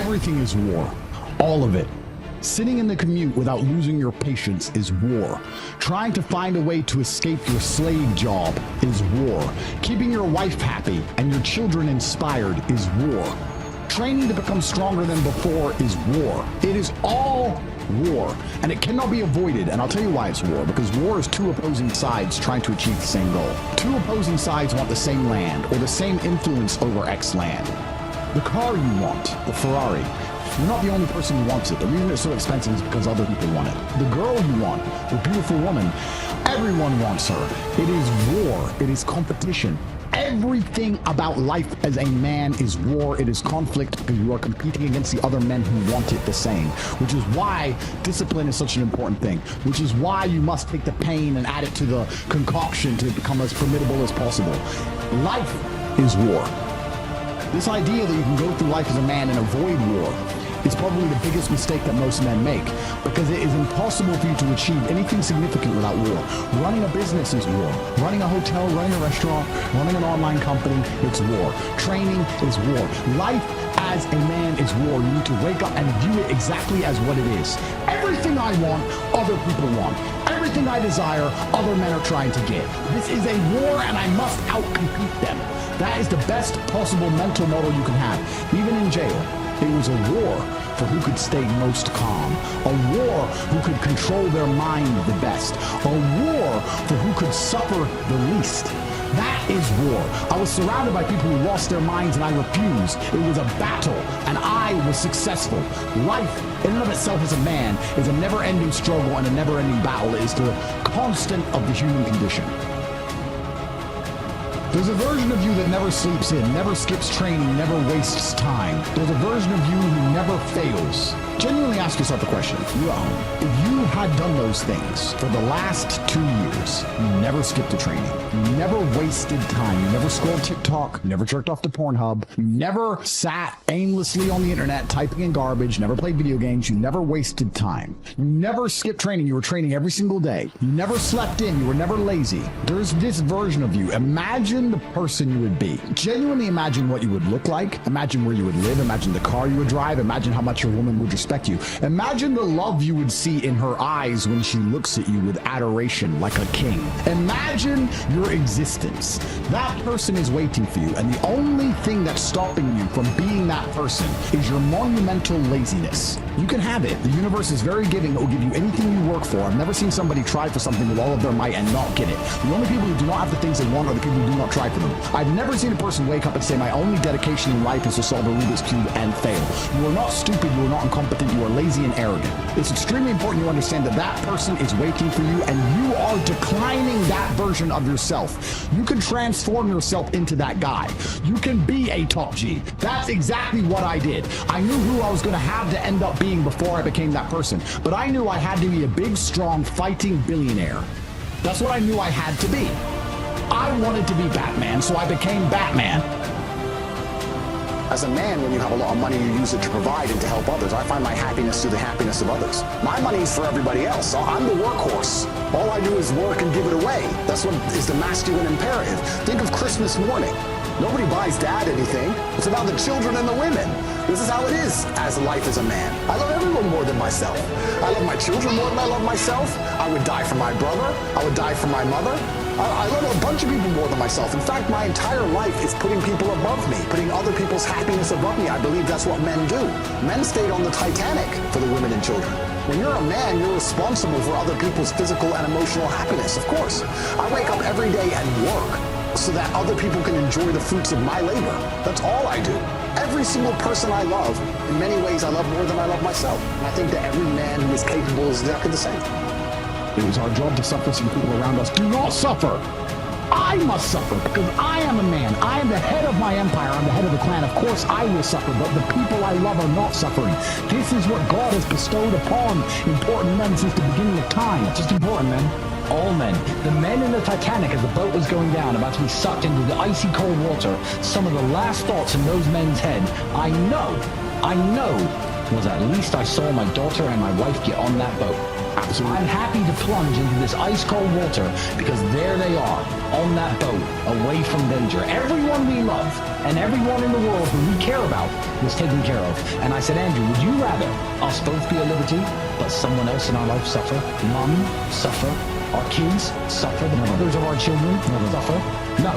Everything is war. All of it. Sitting in the commute without losing your patience is war. Trying to find a way to escape your slave job is war. Keeping your wife happy and your children inspired is war. Training to become stronger than before is war. It is all war, and it cannot be avoided. And I'll tell you why it's war, because war is two opposing sides trying to achieve the same goal. Two opposing sides want the same land or the same influence over X land. The car you want, the Ferrari, you're not the only person who wants it. The reason it's so expensive is because other people want it. The girl you want, the beautiful woman, everyone wants her. It is war. It is competition. Everything about life as a man is war. It is conflict because you are competing against the other men who want it the same, which is why discipline is such an important thing, which is why you must take the pain and add it to the concoction to become as formidable as possible. Life is war. This idea that you can go through life as a man and avoid war is probably the biggest mistake that most men make, because it is impossible for you to achieve anything significant without war. Running a business is war. Running a hotel, running a restaurant, running an online company, it's war. Training is war. Life as a man is war. You need to wake up and view it exactly as what it is. Everything I want, other people want. Everything I desire, other men are trying to get. This is a war, and I must outcompete them. That is the best possible mental model you can have. Even in jail, it was a war for who could stay most calm. A war who could control their mind the best. A war for who could suffer the least. That is war. I was surrounded by people who lost their minds and I refused. It was a battle and I was successful. Life in and of itself as a man is a never-ending struggle and a never-ending battle. It is the constant of the human condition. There's a version of you that never sleeps in, never skips training, never wastes time. There's a version of you who never fails. Genuinely ask yourself the question, you at home, if you had done those things for the last 2 years, you never skipped a training, you never wasted time, you never scrolled TikTok, you never jerked off to Pornhub, you never sat aimlessly on the internet typing in garbage, never played video games, you never wasted time, you never skipped training, you were training every single day, you never slept in, you were never lazy. There's this version of you. Imagine the person you would be. Genuinely imagine what you would look like. Imagine where you would live. Imagine the car you would drive. Imagine how much your woman would respect you. Imagine the love you would see in her eyes when she looks at you with adoration like a king. Imagine your existence. That person is waiting for you, and the only thing that's stopping you from being that person is your monumental laziness. You can have it. The universe is very giving. It will give you anything you work for. I've never seen somebody try for something with all of their might and not get it. The only people who do not have the things they want are the people who do not try for them. I've never seen a person wake up and say, my only dedication in life is to solve a Rubik's Cube and fail. You are not stupid. You are not incompetent. You are lazy and arrogant. It's extremely important you understand that that person is waiting for you, and you are declining that version of yourself. You can transform yourself into that guy. You can be a top G. That's exactly what I did. I knew who I was going to have to end up being before I became that person. But I knew I had to be a big, strong, fighting billionaire. That's what I knew I had to be. I wanted to be Batman, so I became Batman. As a man, when you have a lot of money, you use it to provide and to help others. I find my happiness through the happiness of others. My money is for everybody else. I'm the workhorse. All I do is work and give it away. That's what is the masculine imperative. Think of Christmas morning. Nobody buys dad anything. It's about the children and the women. This is how it is as life as a man. I love everyone more than myself. I love my children more than I love myself. I would die for my brother. I would die for my mother. I love a bunch of people more than myself. In fact, my entire life is putting people above me, putting other people's happiness above me. I believe that's what men do. Men stayed on the Titanic for the women and children. When you're a man, you're responsible for other people's physical and emotional happiness, of course. I wake up every day and work so that other people can enjoy the fruits of my labor. That's all I do. Every single person I love, in many ways I love more than I love myself. And I think that every man who is capable is exactly the same. It is our job to suffer so people around us do not suffer. I must suffer because I am a man. I am the head of my empire. I'm the head of the clan. Of course I will suffer, but the people I love are not suffering. This is what God has bestowed upon important men since the beginning of time. Not just important men. All men. The men in the Titanic as the boat was going down, about to be sucked into the icy cold water, some of the last thoughts in those men's head, I know, was at least I saw my daughter and my wife get on that boat. Absolutely. I'm happy to plunge into this ice cold water because there they are on that boat, away from danger. Everyone we love and everyone in the world who we care about was taken care of. And I said, Andrew, would you rather us both be at liberty, but someone else in our life suffer? Mom suffer, our kids suffer, the mothers of our children suffer? No.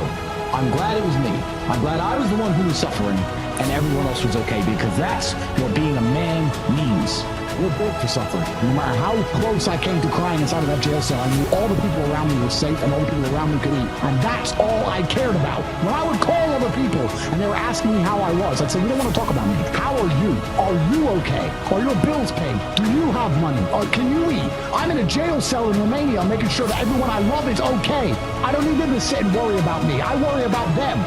I'm glad it was me. I'm glad I was the one who was suffering and everyone else was okay, because that's what being a man means. We're built for suffering. No matter how close I came to crying inside of that jail cell, I knew all the people around me were safe and all the people around me could eat. And that's all I cared about. When I would call other people and they were asking me how I was, I'd say, we don't want to talk about me. How are you? Are you okay? Are your bills paid? Do you have money? Or can you eat? I'm in a jail cell in Romania making sure that everyone I love is okay. I don't need them to sit and worry about me. I worry about them.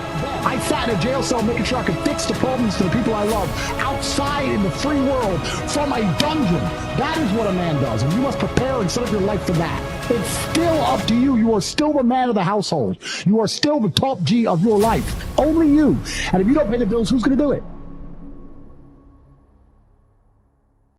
I sat in a jail cell making sure I could fix the problems to the people I love outside in the free world from a dungeon. That is what a man does, and you must prepare and set up your life for that. It's still up to you. You are still the man of the household. You are still the top G of your life. Only you. And if you don't pay the bills, who's going to do it?